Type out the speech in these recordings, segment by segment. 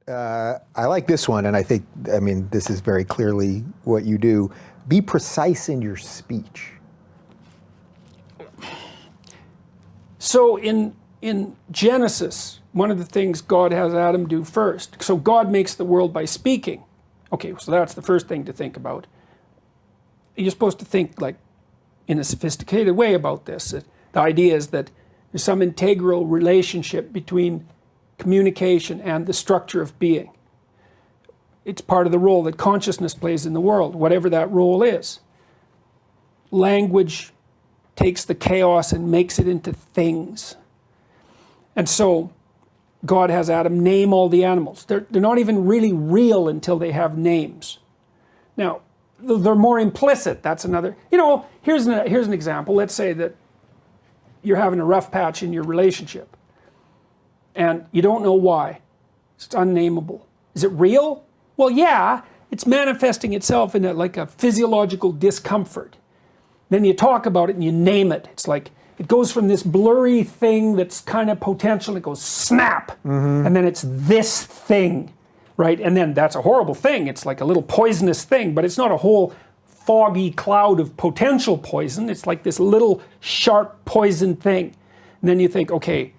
I like this one, and I mean, this is very clearly what you do. Be precise in your speech. So in Genesis, one of the things God has Adam do first, so God makes the world by speaking. Okay, so that's the first thing to think about. You're supposed to think like in a sophisticated way about this. The idea is that there's some integral relationship between communication and the structure of being. It's part of the role that consciousness plays in the world, whatever that role is. Language takes the chaos and makes it into things. And so God has Adam name all the animals. They're not even really real until they have names. Now, they're more implicit. That's another, here's an example. Let's say that you're having a rough patch in your relationship and you don't know why. It's unnameable. Is it real? Well, yeah, it's manifesting itself in like a physiological discomfort. Then you talk about it and you name it. It's like, it goes from this blurry thing that's kind of potential, it goes snap, and then it's this thing, right? And then that's a horrible thing. It's like a little poisonous thing, but it's not a whole foggy cloud of potential poison. It's like this little sharp poison thing. And then you think, okay,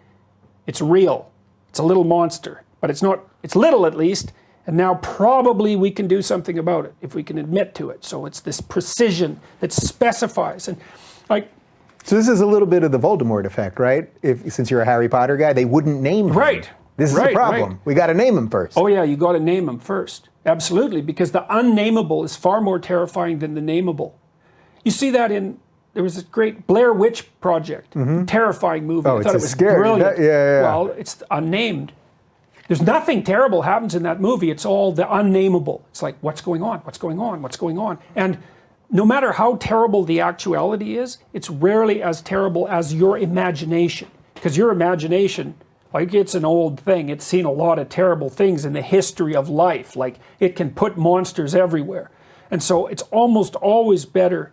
it's real. It's a little monster, but it's not, it's little at least, and now probably we can do something about it if we can admit to it. So it's this precision that specifies. And like, so this is a little bit of the Voldemort effect, right? Since you're a Harry Potter guy, they wouldn't name him. Right. This is the problem. Right. We got to name him first. Oh yeah, you got to name him first. Absolutely, because the unnameable is far more terrifying than the nameable. You see that there was a great Blair Witch Project, terrifying movie. Oh, I thought it's it was scary. brilliant. Yeah. Well, it's unnamed. There's nothing terrible happens in that movie. It's all the unnameable. It's like, what's going on? What's going on? What's going on? And no matter how terrible the actuality is, it's rarely as terrible as your imagination. Because your imagination, like, it's an old thing. It's seen a lot of terrible things in the history of life. Like, it can put monsters everywhere. And so it's almost always better,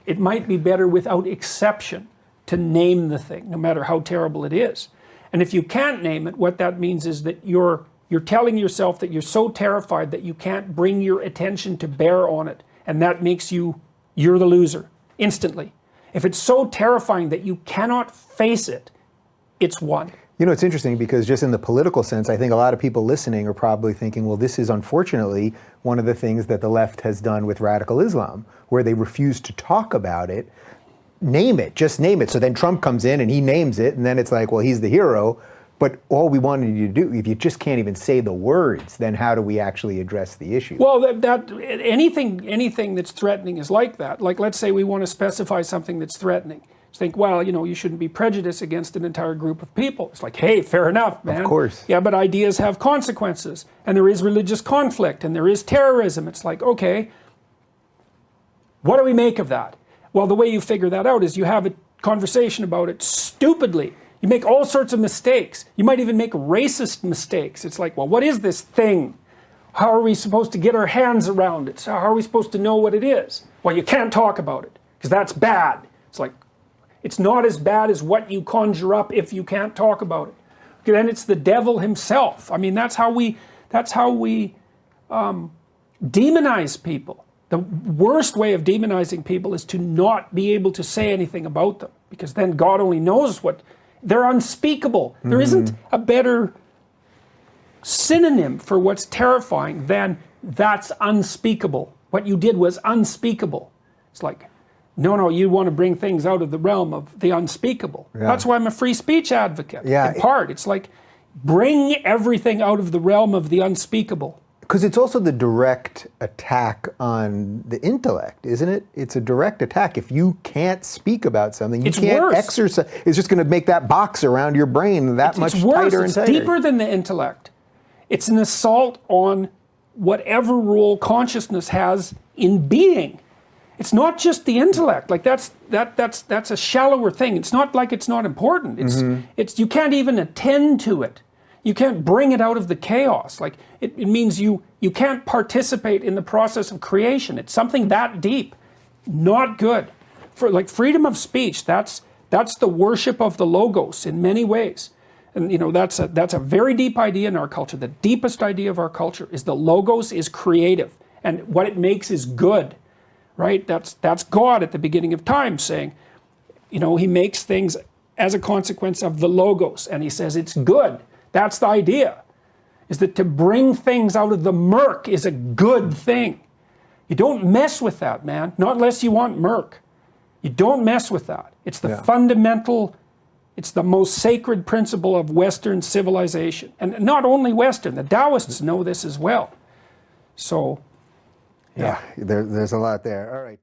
it might be better without exception, to name the thing, no matter how terrible it is. And if you can't name it, what that means is that you're telling yourself that you're so terrified that you can't bring your attention to bear on it. And that makes you're the loser, instantly. If it's so terrifying that you cannot face it, it's won. You know, it's interesting because just in the political sense, I think a lot of people listening are probably thinking, well, this is unfortunately one of the things that the left has done with radical Islam, where they refuse to talk about it. Name it, just name it. So then Trump comes in and he names it, and then it's like, well, he's the hero. But all we wanted you to do, if you just can't even say the words, then how do we actually address the issue? Well, anything that's threatening is like that. Like, let's say we want to specify something that's threatening. Just think, well, you shouldn't be prejudiced against an entire group of people. It's like, hey, fair enough, man. Of course. Yeah, but ideas have consequences, and there is religious conflict, and there is terrorism. It's like, okay, what do we make of that? Well, the way you figure that out is you have a conversation about it stupidly. You make all sorts of mistakes. You might even make racist mistakes. It's like, well, what is this thing? How are we supposed to get our hands around it? So how are we supposed to know what it is? Well, you can't talk about it because that's bad. It's like, it's not as bad as what you conjure up if you can't talk about it. Okay, then it's the devil himself. I mean, that's how we demonize people. The worst way of demonizing people is to not be able to say anything about them, because then God only knows what, they're unspeakable. There isn't a better synonym for what's terrifying than that's unspeakable. What you did was unspeakable. It's like, no, you want to bring things out of the realm of the unspeakable. Yeah. That's why I'm a free speech advocate. Yeah. In part, it's like, bring everything out of the realm of the unspeakable. Because it's also the direct attack on the intellect, isn't it? It's a direct attack. If you can't speak about something, you can't exercise. It's just going to make that box around your brain that much tighter and tighter. It's deeper than the intellect. It's an assault on whatever role consciousness has in being. It's not just the intellect. Like that's a shallower thing. It's not like it's not important. It's you can't even attend to it. You can't bring it out of the chaos. Like it means you can't participate in the process of creation. It's something that deep. Not good. For like freedom of speech, that's the worship of the logos in many ways. And that's a very deep idea in our culture. The deepest idea of our culture is the logos is creative, and what it makes is good, right? That's God at the beginning of time saying, he makes things as a consequence of the logos, and he says it's good. That's the idea, is that to bring things out of the murk is a good thing. You don't mess with that, man, not unless you want murk. You don't mess with that. It's the fundamental, it's the most sacred principle of Western civilization. And not only Western, the Taoists know this as well. So, yeah, there's a lot there. All right.